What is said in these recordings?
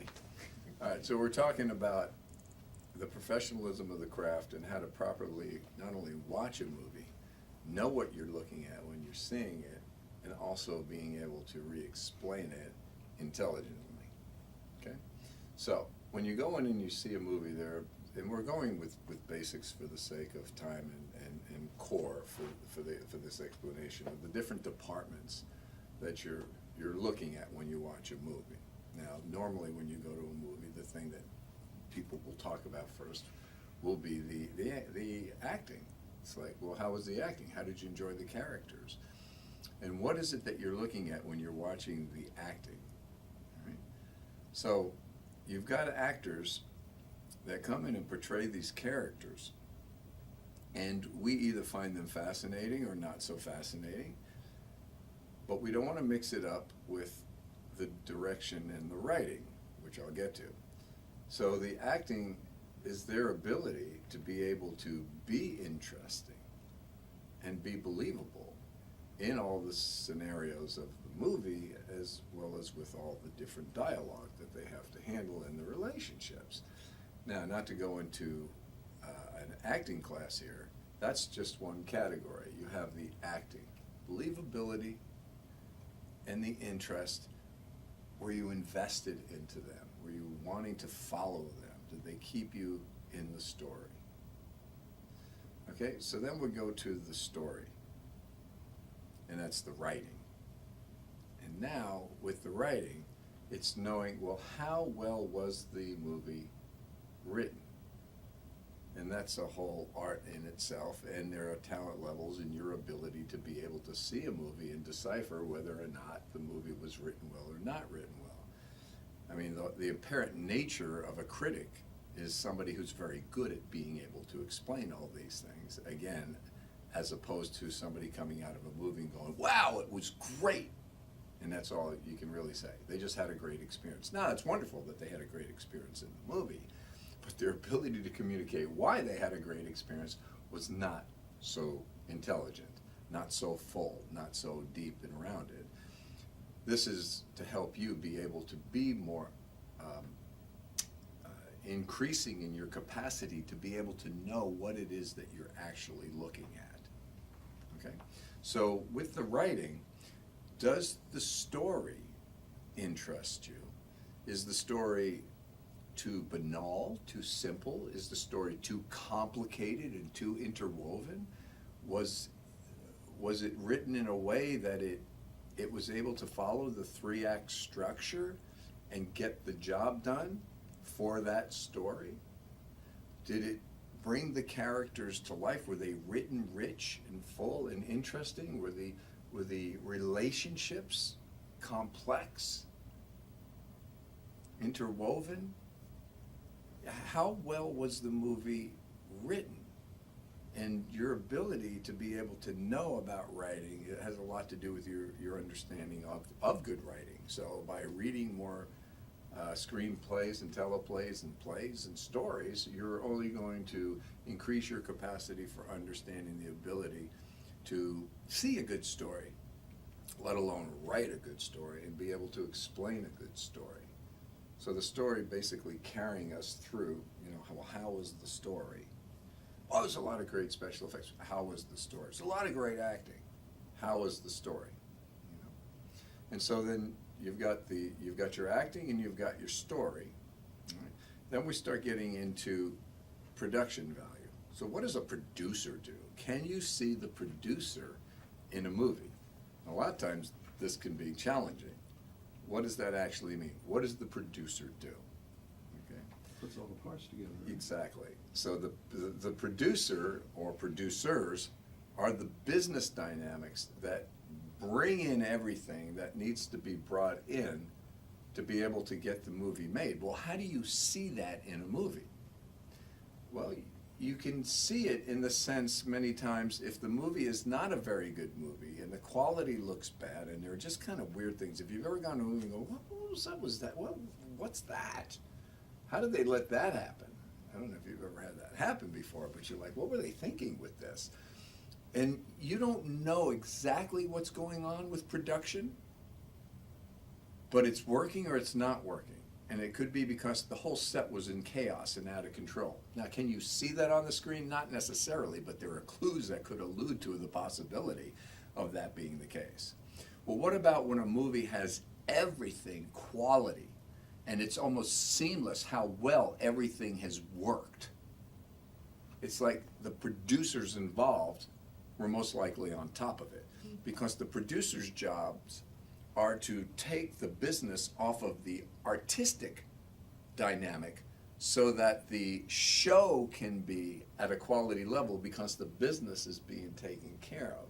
everybody. All right, so we're talking about the professionalism of the craft and how to properly not only watch a movie, know what you're looking at when you're seeing it, and also being able to re-explain it intelligently. Okay? So, when you go in and you see a movie there, and we're going with basics for the sake of time and core for this explanation of the different departments that you're looking at when you watch a movie. Now, normally when you go to a movie, the thing that people will talk about first will be the acting. It's like, well, how was the acting? How did you enjoy the characters? And what is it that you're looking at when you're watching the acting? Right? So, you've got actors that come in and portray these characters, and we either find them fascinating or not so fascinating, but we don't want to mix it up with the direction and the writing, which I'll get to. So the acting is their ability to be able to be interesting and be believable in all the scenarios of the movie, as well as with all the different dialogue that they have to handle in the relationships. Now, not to go into an acting class here, that's just one category. You have the acting, believability, and the interest. Were you invested into them? Were you wanting to follow them? Did they keep you in the story? Okay, so then we go to the story, and that's the writing. And now, with the writing, it's knowing, well, how well was the movie written? And that's a whole art in itself, and there are talent levels in your ability to be able to see a movie and decipher whether or not the movie was written well or not written well. I mean, the apparent nature of a critic is somebody who's very good at being able to explain all these things, again, as opposed to somebody coming out of a movie and going, wow, it was great. And that's all you can really say. They just had a great experience. Now, it's wonderful that they had a great experience in the movie, but their ability to communicate why they had a great experience was not so intelligent, not so full, not so deep and rounded. This is to help you be able to be more increasing in your capacity to be able to know what it is that you're actually looking at. Okay? So with the writing, does the story interest you? Is the story too banal, too simple? Is the story too complicated and too interwoven? Was it written in a way that it was able to follow the 3-act structure and get the job done for that story? Did it bring the characters to life? Were they written rich and full and interesting? Were the relationships complex, interwoven? How well was the movie written? And your ability to be able to know about writing, it has a lot to do with your understanding of good writing. So by reading more screenplays and teleplays and plays and stories, you're only going to increase your capacity for understanding the ability to see a good story, let alone write a good story and be able to explain a good story. So the story basically carrying us through, how was the story? Well, there's a lot of great special effects. How was the story? There's a lot of great acting. How was the story? And so then you've got your acting and you've got your story. Right? Then we start getting into production value. So what does a producer do? Can you see the producer in a movie? A lot of times this can be challenging. What does that actually mean? What does the producer do? Okay. Puts all the parts together. Right? Exactly. So the producer or producers are the business dynamics that bring in everything that needs to be brought in to be able to get the movie made. Well, how do you see that in a movie? Well, you can see it in the sense many times if the movie is not a very good movie and the quality looks bad and there are just kind of weird things. If you've ever gone to a movie and go, what was that? Was that? What's that? How did they let that happen? I don't know if you've ever had that happen before, but you're like, what were they thinking with this? And you don't know exactly what's going on with production, but it's working or it's not working. And it could be because the whole set was in chaos and out of control. Now, can you see that on the screen? Not necessarily, but there are clues that could allude to the possibility of that being the case. Well, what about when a movie has everything quality and it's almost seamless how well everything has worked? It's like the producers involved were most likely on top of it, because the producers' jobs are to take the business off of the artistic dynamic so that the show can be at a quality level because the business is being taken care of.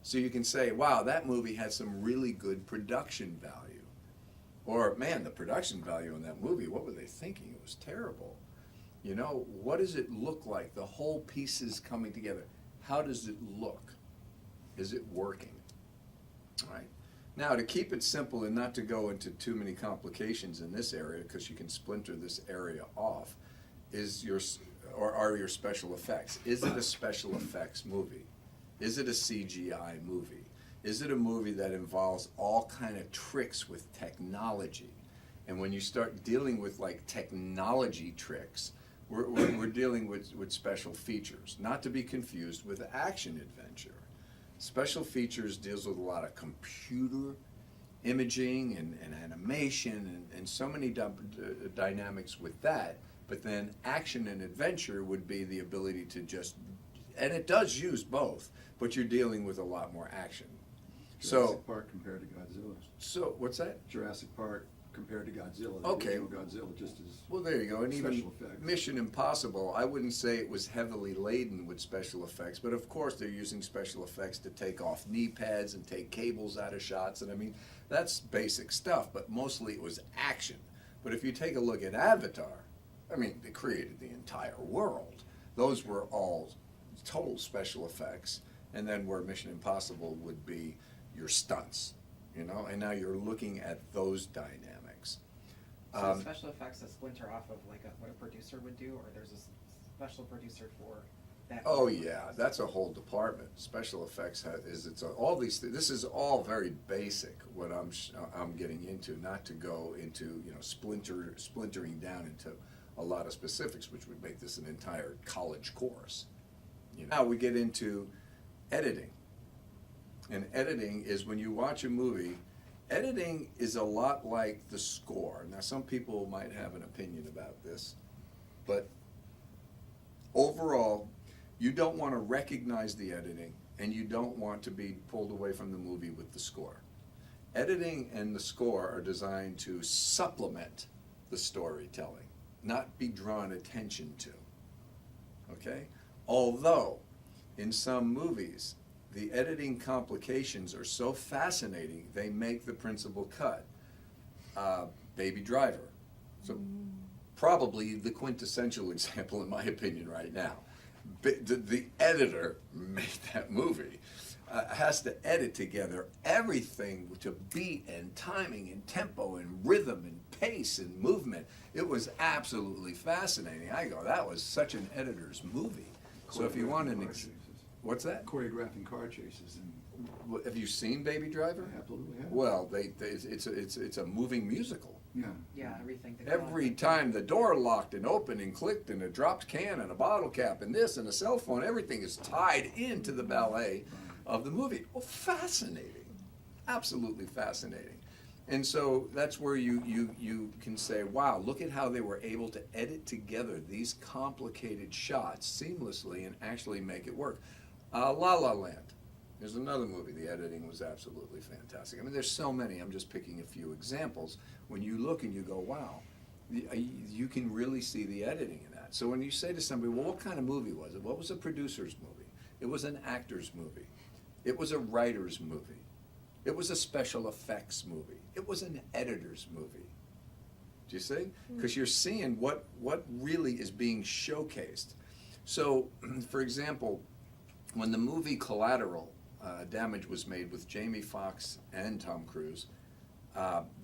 So you can say, wow, that movie had some really good production value. Or, man, the production value on that movie, what were they thinking? It was terrible. You know, what does it look like? The whole piece is coming together. How does it look? Is it working? All right. Now, to keep it simple and not to go into too many complications in this area, because you can splinter this area off, are your special effects. Is it a special effects movie? Is it a CGI movie? Is it a movie that involves all kind of tricks with technology? And when you start dealing with like technology tricks, we're dealing with special features, not to be confused with action adventure. Special features deals with a lot of computer imaging and animation and so many dynamics with that. But then action and adventure would be the ability to just, and it does use both, but you're dealing with a lot more action. Jurassic Park compared to Godzilla. So what's that? Jurassic Park compared to Godzilla. The Okay. original Godzilla just as Well, there you go. And even special effects. Mission Impossible, I wouldn't say it was heavily laden with special effects, but of course they're using special effects to take off knee pads and take cables out of shots, and I mean, that's basic stuff, but mostly it was action. But if you take a look at Avatar, I mean, they created the entire world. Those were all total special effects, and then where Mission Impossible would be your stunts, you know, and now you're looking at those dynamics. So special effects that splinter off of like what a producer would do, or there's a special producer for that? Oh yeah, that's a whole department. Special effects all these. This is all very basic. What I'm getting into, not to go into splintering down into a lot of specifics, which would make this an entire college course. Now we get into editing, and editing is when you watch a movie. Editing is a lot like the score. Now, some people might have an opinion about this, but overall, you don't want to recognize the editing, and you don't want to be pulled away from the movie with the score. Editing and the score are designed to supplement the storytelling, not be drawn attention to. Okay? Although, in some movies, the editing complications are so fascinating, they make the principal cut. Baby Driver. So probably the quintessential example, in my opinion, right now. The editor made that movie. Has to edit together everything to beat and timing and tempo and rhythm and pace and movement. It was absolutely fascinating. I go, that was such an editor's movie. So if you want an what's that? Choreographing car chases. And Have you seen Baby Driver? I absolutely have. Well, it's a moving musical. Yeah. Yeah, everything. They Every time the door locked and opened and clicked and a dropped can and a bottle cap and this and a cell phone, everything is tied into the ballet of the movie. Well, fascinating. Absolutely fascinating. And so that's where you can say, wow, look at how they were able to edit together these complicated shots seamlessly and actually make it work. La La Land. There's another movie, the editing was absolutely fantastic. I mean, there's so many, I'm just picking a few examples. When you look and you go, wow, you can really see the editing in that. So when you say to somebody, well, what kind of movie was it? What was a producer's movie? It was an actor's movie. It was a writer's movie. It was a special effects movie. It was an editor's movie. Do you see? Because you're seeing what really is being showcased. So, for example, when the movie Collateral Damage was made with Jamie Foxx and Tom Cruise,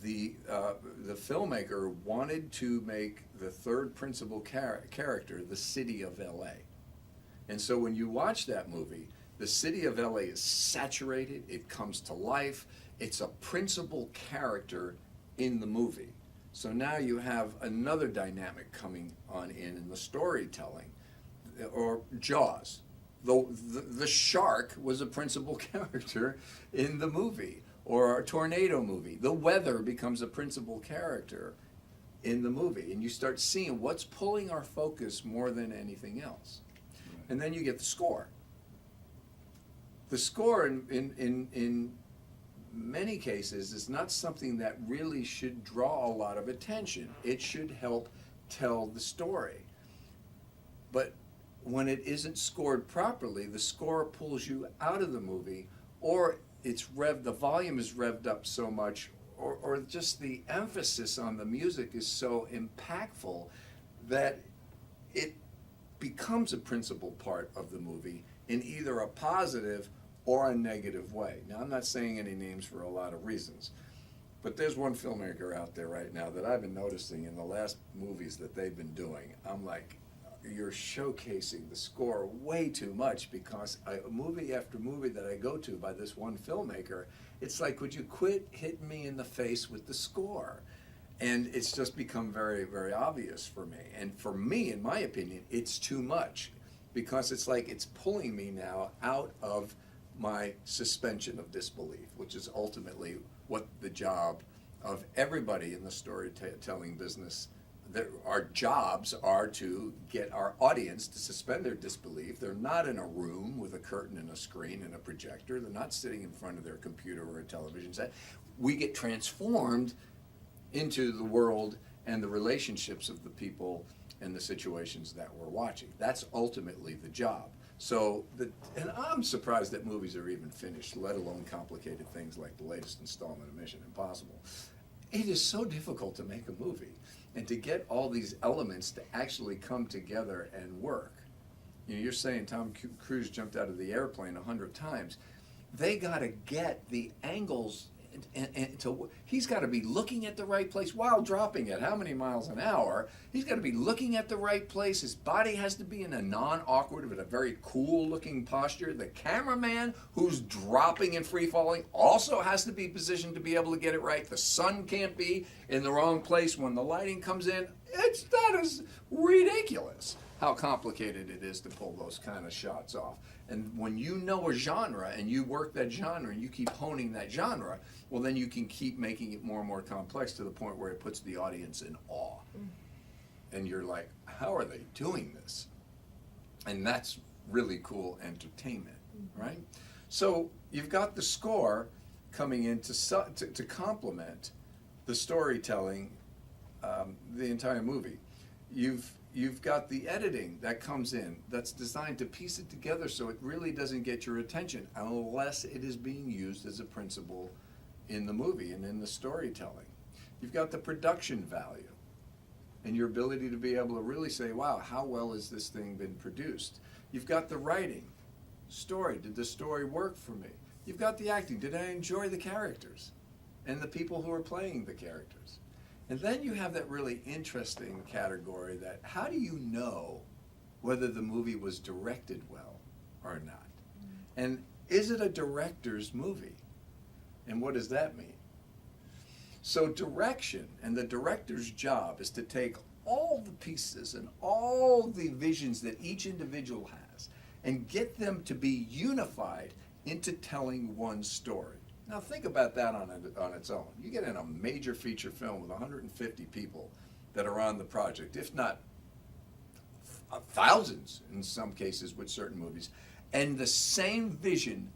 the filmmaker wanted to make the third principal character the city of LA. And so when you watch that movie, the city of LA is saturated, it comes to life, it's a principal character in the movie. So now you have another dynamic coming on in the storytelling. Or Jaws. The shark was a principal character in the movie. Or a tornado movie. The weather becomes a principal character in the movie. And you start seeing what's pulling our focus more than anything else. And then you get the score. The score in many cases is not something that really should draw a lot of attention. It should help tell the story. But when it isn't scored properly, the score pulls you out of the movie, or the volume is revved up so much, or just the emphasis on the music is so impactful that it becomes a principal part of the movie in either a positive or a negative way. Now, I'm not saying any names for a lot of reasons, but there's one filmmaker out there right now that I've been noticing in the last movies that they've been doing. I'm like, you're showcasing the score way too much, because movie after movie that I go to by this one filmmaker, it's like, would you quit hitting me in the face with the score? And it's just become very, very obvious for me. And for me, in my opinion, it's too much, because it's like it's pulling me now out of my suspension of disbelief, which is ultimately what the job of everybody in the storytelling business, our jobs are to get our audience to suspend their disbelief. They're not in a room with a curtain and a screen and a projector. They're not sitting in front of their computer or a television set. We get transformed into the world and the relationships of the people and the situations that we're watching. That's ultimately the job. So, and I'm surprised that movies are even finished, let alone complicated things like the latest installment of Mission Impossible. It is so difficult to make a movie and to get all these elements to actually come together and work. You know, you're saying Tom Cruise jumped out of the airplane 100 times. They got to get the angles, and he's got to be looking at the right place while dropping at how many miles an hour. He's got to be looking at the right place. His body has to be in a non-awkward but a very cool looking posture. The cameraman who's dropping and free falling also has to be positioned to be able to get it right. The sun can't be in the wrong place when the lighting comes in. That is ridiculous how complicated it is to pull those kind of shots off. And when you know a genre and you work that genre and you keep honing that genre, well, then you can keep making it more and more complex to the point where it puts the audience in awe. And you're like, how are they doing this? And that's really cool entertainment, right? So you've got the score coming in to complement the storytelling, the entire movie. You've got the editing that comes in that's designed to piece it together so it really doesn't get your attention unless it is being used as a principle in the movie and in the storytelling. You've got the production value and your ability to be able to really say, wow, how well has this thing been produced? You've got the writing, story. Did the story work for me? You've got the acting. Did I enjoy the characters and the people who are playing the characters? And then you have that really interesting category that how do you know whether the movie was directed well or not? And is it a director's movie? And what does that mean? So direction and the director's job is to take all the pieces and all the visions that each individual has and get them to be unified into telling one story. Now think about that on its own. You get in a major feature film with 150 people that are on the project, if not thousands in some cases with certain movies, and the same vision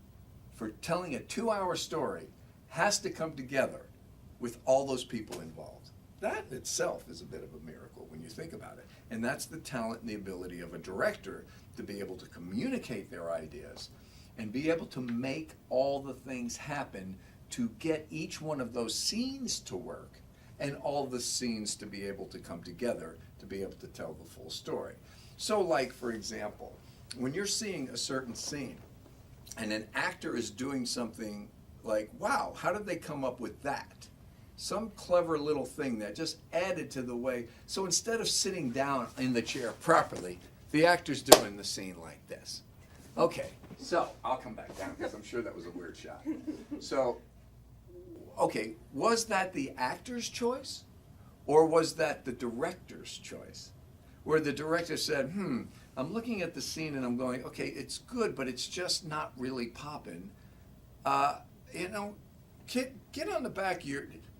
for telling a 2-hour story has to come together with all those people involved. That itself is a bit of a miracle when you think about it. And that's the talent and the ability of a director to be able to communicate their ideas and be able to make all the things happen to get each one of those scenes to work and all the scenes to be able to come together to be able to tell the full story. So like, for example, when you're seeing a certain scene and an actor is doing something like, wow, how did they come up with that? Some clever little thing that just added to the way. So instead of sitting down in the chair properly, the actor's doing the scene like this. Okay, so I'll come back down because I'm sure that was a weird shot. So, okay, was that the actor's choice? Or was that the director's choice? Where the director said, I'm looking at the scene and I'm going, okay, it's good, but it's just not really popping. You know, get on the back of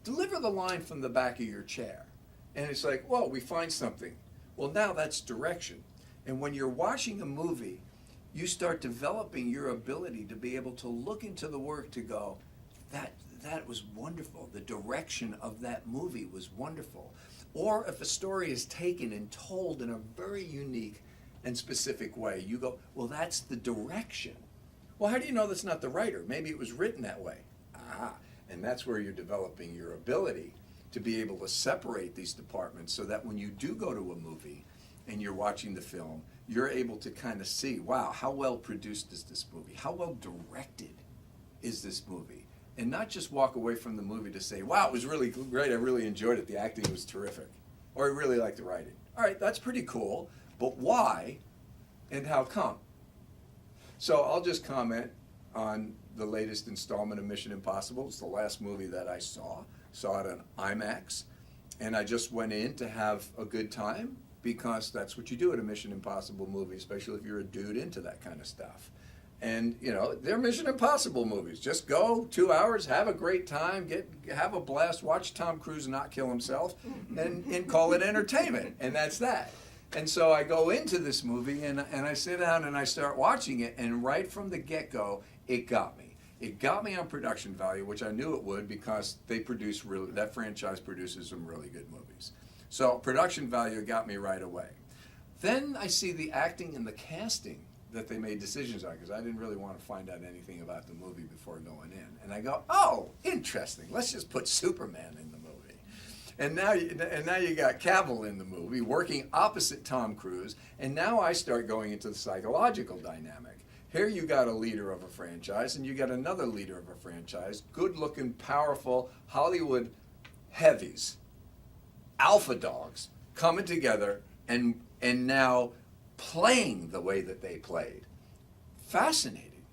deliver the line from the back of your chair. And it's like, whoa, we find something. Well, now that's direction. And when you're watching a movie, you start developing your ability to be able to look into the work to go, that was wonderful. The direction of that movie was wonderful. Or if a story is taken and told in a very unique and specific way, you go, well, that's the direction. Well, how do you know that's not the writer? Maybe it was written that way. And that's where you're developing your ability to be able to separate these departments so that when you do go to a movie and you're watching the film, you're able to kind of see, wow, how well produced is this movie? How well directed is this movie? And not just walk away from the movie to say, wow, it was really great, I really enjoyed it, the acting was terrific, or I really liked the writing. All right, that's pretty cool, but why and how come? So I'll just comment on the latest installment of Mission Impossible. It's the last movie that I saw it on IMAX, and I just went in to have a good time because that's what you do at a Mission Impossible movie, especially if you're a dude into that kind of stuff. And, you know, they're Mission Impossible movies. Just go 2 hours, have a great time, have a blast, watch Tom Cruise not kill himself, and call it entertainment. And that's that. And so I go into this movie, and I sit down and I start watching it, and right from the get-go, it got me. It got me on production value, which I knew it would because that franchise produces some really good movies. So production value got me right away. Then I see the acting and the casting that they made decisions on, because I didn't really want to find out anything about the movie before going in. And I go, oh, interesting. Let's just put Superman in the movie. And now you got Cavill in the movie working opposite Tom Cruise. And now I start going into the psychological dynamic. Here you got a leader of a franchise, and you got another leader of a franchise, good-looking, powerful Hollywood heavies, alpha dogs, coming together and now playing the way that they played. Fascinating.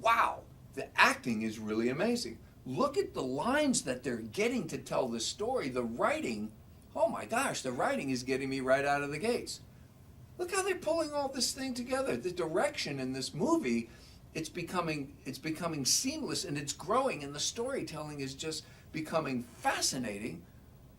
Wow, the acting is really amazing. Look at the lines that they're getting to tell the story. The writing, oh my gosh, the writing is getting me right out of the gates. Look how they're pulling all this thing together. The direction in this movie, it's becoming seamless, and it's growing, and the storytelling is just becoming fascinating.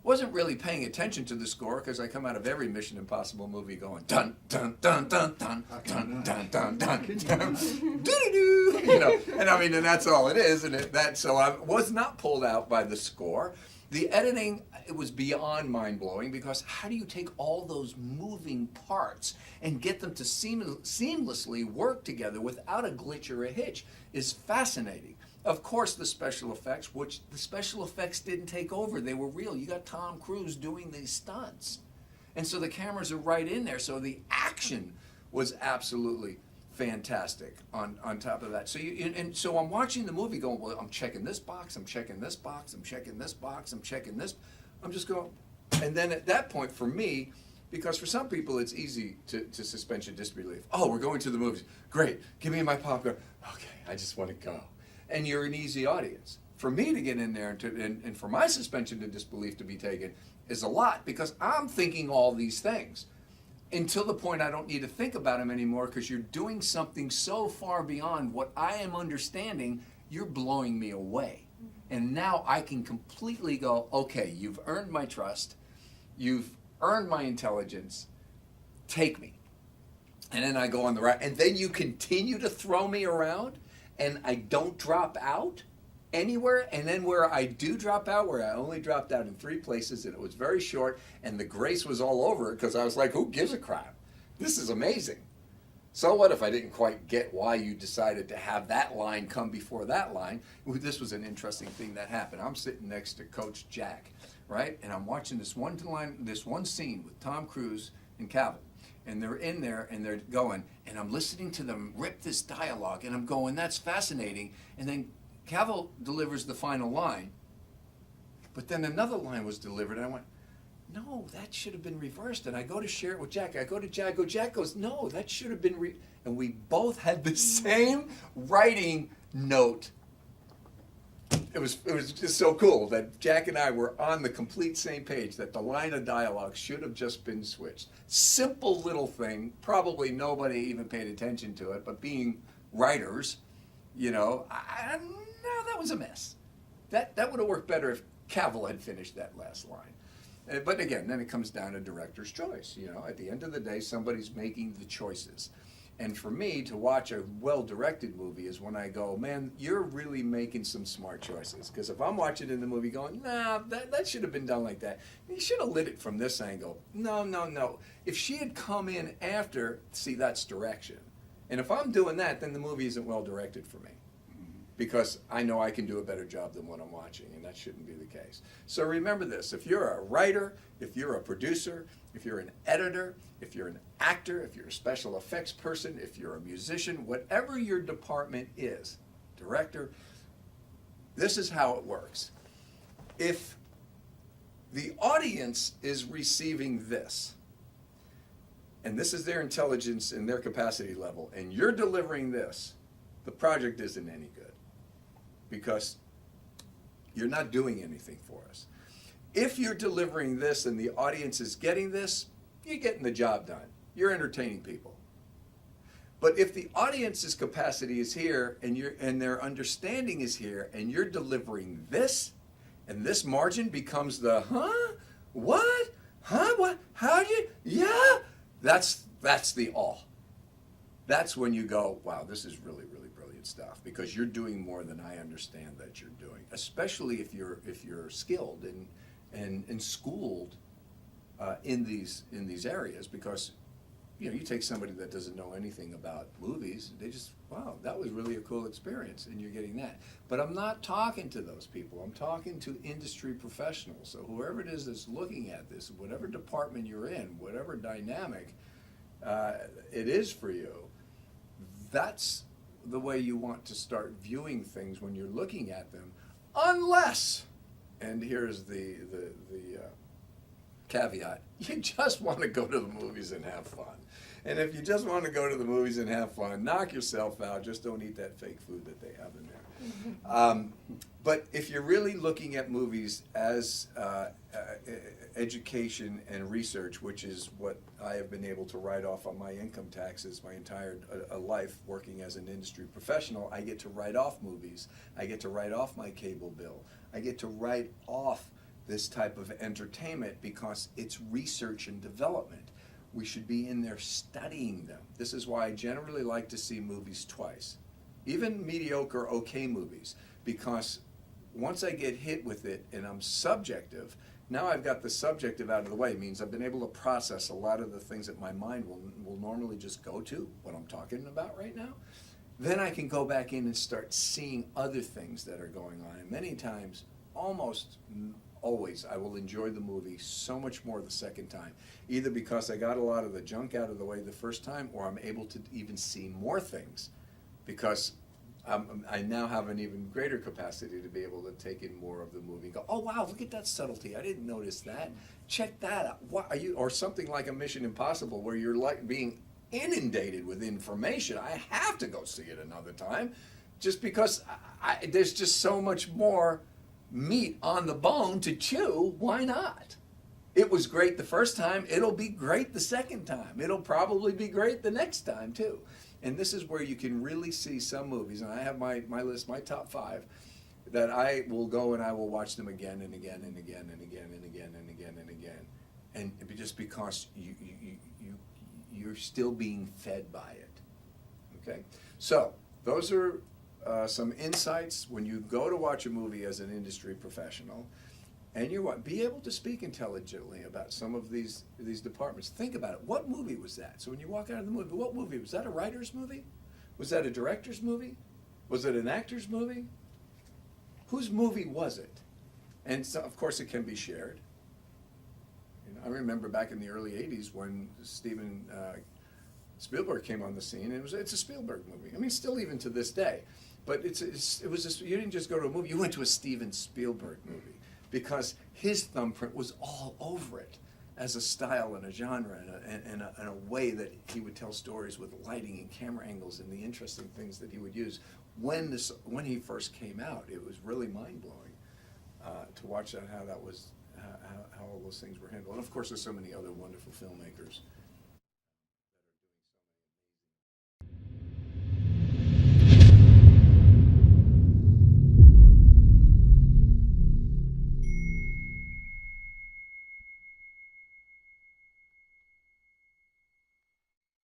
Wasn't really paying attention to the score because I come out of every Mission Impossible movie going dun dun dun dun dun dun dun dun dun dun doo-doo-doo, you know, and that's all it is, so I was not pulled out by the score. The editing, it was beyond mind-blowing because how do you take all those moving parts and get them to seamlessly work together without a glitch or a hitch is fascinating. Of course, the special effects, which the special effects didn't take over. They were real. You got Tom Cruise doing these stunts. And so the cameras are right in there. So the action was absolutely fantastic on top of that. So so I'm watching the movie going, well, I'm checking this box, I'm checking this box, I'm checking this box, I'm checking this. I'm just going. And then at that point, for me, because for some people it's easy to suspension disbelief. Oh, we're going to the movies. Great. Give me my popcorn. Okay, I just want to go. And you're an easy audience. For me to get in there and for my suspension to disbelief to be taken is a lot because I'm thinking all these things until the point I don't need to think about them anymore because you're doing something so far beyond what I am understanding, you're blowing me away. And now I can completely go, okay, you've earned my trust, you've earned my intelligence, take me. And then I go on the right, and then you continue to throw me around and I don't drop out anywhere, and then where I do drop out, where I only dropped out in 3 places, and it was very short, and the grace was all over it, because I was like, who gives a crap? This is amazing. So what if I didn't quite get why you decided to have that line come before that line? This was an interesting thing that happened. I'm sitting next to Coach Jack, right? And I'm watching this one scene with Tom Cruise and Cavill. And they're in there, and they're going, and I'm listening to them rip this dialogue, and I'm going, that's fascinating. And then Cavill delivers the final line, but then another line was delivered, and I went, no, that should have been reversed. And I go to share it with Jack. I go to Jack, Jack goes, no, that should have been and we both had the same writing note it was just so cool that Jack and I were on the complete same page that the line of dialogue should have just been switched. Simple little thing, probably nobody even paid attention to it, but being writers, you know, no, that was a mess. That would have worked better if Cavill had finished that last line. But again, then it comes down to director's choice. You know, at the end of the day, somebody's making the choices. And for me, to watch a well-directed movie is when I go, man, you're really making some smart choices. Because if I'm watching in the movie going, nah, that should have been done like that. You should have lit it from this angle. No. If she had come in after, see, that's direction. And if I'm doing that, then the movie isn't well-directed for me. Because I know I can do a better job than what I'm watching, and that shouldn't be the case. So remember this, if you're a writer, if you're a producer, if you're an editor, if you're an actor, if you're a special effects person, if you're a musician, whatever your department is, director, this is how it works. If the audience is receiving this, and this is their intelligence and their capacity level, and you're delivering this, the project isn't any good. Because you're not doing anything for us. If you're delivering this and the audience is getting this, you're getting the job done. You're entertaining people. But if the audience's capacity is here and their understanding is here and you're delivering this, and this margin becomes the what, how do you, yeah, that's the all. That's when you go, wow, this is really, really brilliant stuff, because you're doing more than I understand that you're doing, especially if you're skilled and schooled in these areas, because you know, you take somebody that doesn't know anything about movies, they just, wow, that was really a cool experience, and you're getting that. But I'm not talking to those people. I'm talking to industry professionals. So whoever it is that's looking at this, whatever department you're in, whatever dynamic it is for you, that's the way you want to start viewing things when you're looking at them, unless, and here's the caveat, you just want to go to the movies and have fun. And if you just want to go to the movies and have fun, knock yourself out, just don't eat that fake food that they have in there. But if you're really looking at movies as education and research, which is what I have been able to write off on my income taxes my entire life working as an industry professional, I get to write off movies. I get to write off my cable bill. I get to write off this type of entertainment because it's research and development. We should be in there studying them. This is why I generally like to see movies twice, even mediocre, okay movies, because once I get hit with it and I'm subjective, now I've got the subjective out of the way. It means I've been able to process a lot of the things that my mind will normally just go to, what I'm talking about right now. Then I can go back in and start seeing other things that are going on. And many times, almost always, I will enjoy the movie so much more the second time, either because I got a lot of the junk out of the way the first time, or I'm able to even see more things because I now have an even greater capacity to be able to take in more of the movie and go, oh wow, look at that subtlety, I didn't notice that, check that out. What are you, or something like a Mission Impossible where you're like being inundated with information. I have to go see it another time just because there's just so much more meat on the bone to chew. Why not? It was great the first time, it'll be great the second time, it'll probably be great the next time too. And this is where you can really see some movies, and I have my list, my top 5, that I will go and I will watch them again and again and again and again and again and again and again, and just because you're still being fed by it. Okay, so those are some insights when you go to watch a movie as an industry professional, and you want be able to speak intelligently about some of these departments. Think about it. What movie was that? So when you walk out of the movie, what movie was that? A writer's movie? Was that a director's movie? Was it an actor's movie? Whose movie was it? And so, of course, it can be shared. You know, I remember back in the early '80s when Steven Spielberg came on the scene, and it's a Spielberg movie. I mean, still even to this day. But it was just, you didn't just go to a movie, you went to a Steven Spielberg movie because his thumbprint was all over it as a style and a genre and a way that he would tell stories with lighting and camera angles and the interesting things that he would use. when he first came out, it was really mind blowing to watch that, how that was how all those things were handled. And of course, there's so many other wonderful filmmakers